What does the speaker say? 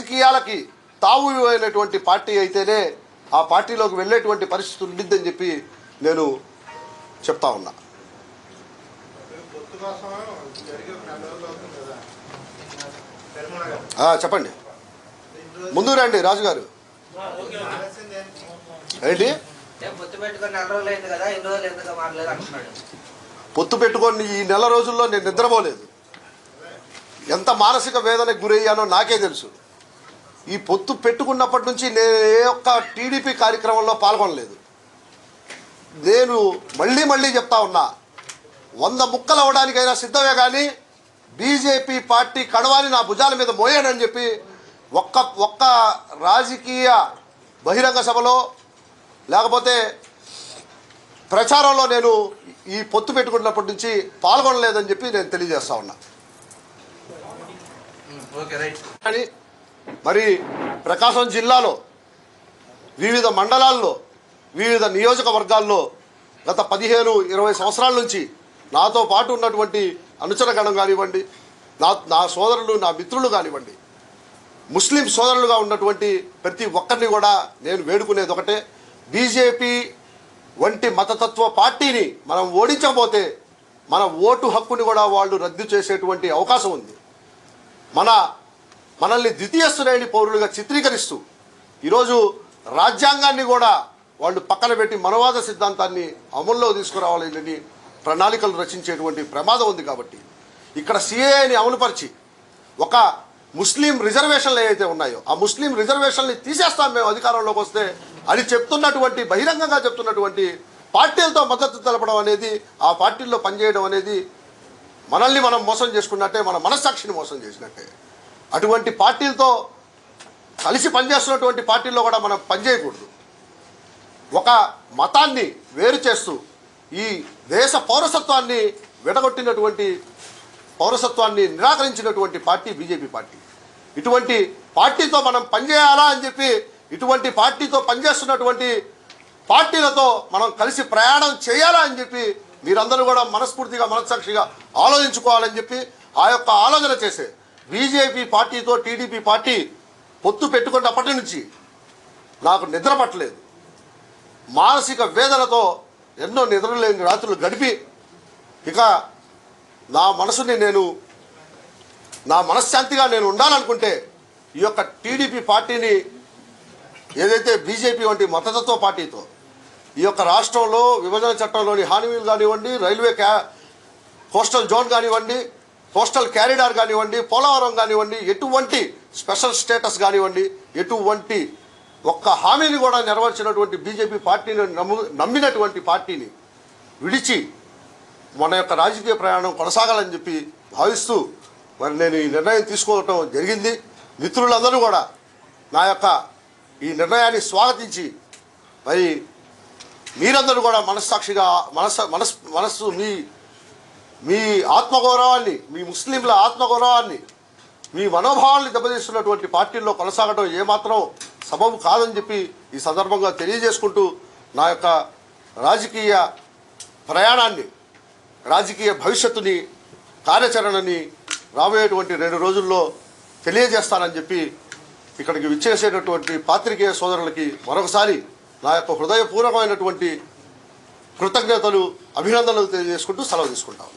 రాజకీయాలకి తావు అయినటువంటి పార్టీ అయితేనే ఆ పార్టీలోకి వెళ్ళేటువంటి పరిస్థితి ఉండిద్దని చెప్పి నేను చెప్తా ఉన్నా. చెప్పండి, ముందు రండి రాజు గారు. ఏంటి పొత్తు పెట్టుకొని ఈ నెల రోజుల్లో నేను నిద్రపోలేదు. ఎంత మానసిక వేదనకు గురయ్యానో నాకే తెలుసు. ఈ పొత్తు పెట్టుకున్నప్పటి నుంచి నేను ఏ ఒక్క టీడీపీ కార్యక్రమంలో పాల్గొనలేదు. నేను మళ్ళీ చెప్తా ఉన్నా, 100 ముక్కలు అవ్వడానికైనా సిద్ధమే, కానీ బీజేపీ పార్టీ కడవాని నా భుజాల మీద మోయానని చెప్పి ఒక్క రాజకీయ బహిరంగ సభలో లేకపోతే ప్రచారంలో నేను ఈ పొత్తు పెట్టుకున్నప్పటి నుంచి పాల్గొనలేదని చెప్పి నేను తెలియజేస్తా ఉన్నా. కానీ మరి ప్రకాశం జిల్లాలో వివిధ మండలాల్లో వివిధ నియోజకవర్గాల్లో గత 15-20 సంవత్సరాల నుంచి నాతో పాటు ఉన్నటువంటి అనుచరగణం కానివ్వండి, నా సోదరులు, నా మిత్రులు కానివ్వండి, ముస్లిం సోదరులుగా ఉన్నటువంటి ప్రతి ఒక్కరిని కూడా నేను వేడుకునేది ఒకటే, బీజేపీ వంటి మతతత్వ పార్టీని మనం ఓడించకపోతే మన ఓటు హక్కుని కూడా వాళ్ళు రద్దు చేసేటువంటి అవకాశం ఉంది. మనల్ని ద్వితీయ శ్రేణి పౌరులుగా చిత్రీకరిస్తూ ఈరోజు రాజ్యాంగాన్ని కూడా వాళ్ళు పక్కన పెట్టి మనవాద సిద్ధాంతాన్ని అమల్లో తీసుకురావాలని ప్రణాళికలు రచించేటువంటి ప్రమాదం ఉంది. కాబట్టి ఇక్కడ సిఏని అమలుపరిచి ఒక ముస్లిం రిజర్వేషన్లు ఏవైతే ఉన్నాయో ఆ ముస్లిం రిజర్వేషన్ని తీసేస్తాం మేము అధికారంలోకి వస్తే అని చెప్తున్నటువంటి, బహిరంగంగా చెప్తున్నటువంటి పార్టీలతో మద్దతు తెలపడం అనేది, ఆ పార్టీల్లో పనిచేయడం అనేది మనల్ని మనం మోసం చేసుకున్నట్టే, మన మనస్సాక్షిని మోసం చేసినట్టే. అటువంటి పార్టీలతో కలిసి పనిచేస్తున్నటువంటి పార్టీల్లో కూడా మనం పనిచేయకూడదు. ఒక మతాన్ని వేరు చేస్తూ ఈ దేశ పౌరసత్వాన్ని విడగొట్టినటువంటి, పౌరసత్వాన్ని నిరాకరించినటువంటి పార్టీ బీజేపీ పార్టీ. ఇటువంటి పార్టీతో మనం పనిచేయాలా అని చెప్పి, ఇటువంటి పార్టీతో పనిచేస్తున్నటువంటి పార్టీలతో మనం కలిసి ప్రయాణం చేయాలా అని చెప్పి మీరందరూ కూడా మనస్ఫూర్తిగా, మనస్సాక్షిగా ఆలోచించుకోవాలని చెప్పి ఆ యొక్క ఆలోచన చేసే బీజేపీ పార్టీతో టీడీపీ పార్టీ పొత్తు పెట్టుకున్నప్పటి నుంచి నాకు నిద్ర పట్టలేదు. మానసిక వేదనతో ఎన్నో నిద్రలేని రాత్రులు గడిపి ఇక నా మనశ్శాంతిగా నేను ఉండాలనుకుంటే ఈ యొక్క టీడీపీ పార్టీని, ఏదైతే బీజేపీ వంటి మతతత్వ పార్టీతో ఈ యొక్క రాష్ట్రంలో విభజన చట్టంలోని హామీలు కానివ్వండి, రైల్వే కోస్టల్ జోన్ కానివ్వండి, కోస్టల్ క్యారిడార్ కానివ్వండి, పోలవరం కానివ్వండి, ఎటువంటి స్పెషల్ స్టేటస్ కానివ్వండి, ఎటువంటి ఒక్క హామీని కూడా నెరవేర్చినటువంటి బీజేపీ పార్టీని నమ్మినటువంటి పార్టీని విడిచి మన యొక్క రాజకీయ ప్రయాణం కొనసాగాలని చెప్పి భావిస్తూ మరి నేను ఈ నిర్ణయం తీసుకోవటం జరిగింది. మిత్రులందరూ కూడా నా యొక్క ఈ నిర్ణయాన్ని స్వాగతించి మరి మీరందరూ కూడా మనస్సాక్షిగా మనస్సు మీ ఆత్మగౌరవాన్ని, మీ ముస్లింల ఆత్మగౌరవాన్ని, మీ మనోభావాన్ని దెబ్బతీస్తున్నటువంటి పార్టీల్లో కొనసాగడం ఏమాత్రం సబబు కాదని చెప్పి ఈ సందర్భంగా తెలియజేసుకుంటూ నా యొక్క రాజకీయ ప్రయాణాన్ని, రాజకీయ భవిష్యత్తుని, కార్యాచరణని రాబోయేటువంటి 2 రోజుల్లో తెలియజేస్తానని చెప్పి ఇక్కడికి విచ్చేసేటటువంటి పాత్రికేయ సోదరులకి మరొకసారి నా యొక్క హృదయపూర్వకమైనటువంటి కృతజ్ఞతలు, అభినందనలు తెలియజేసుకుంటూ సెలవు తీసుకుంటాను.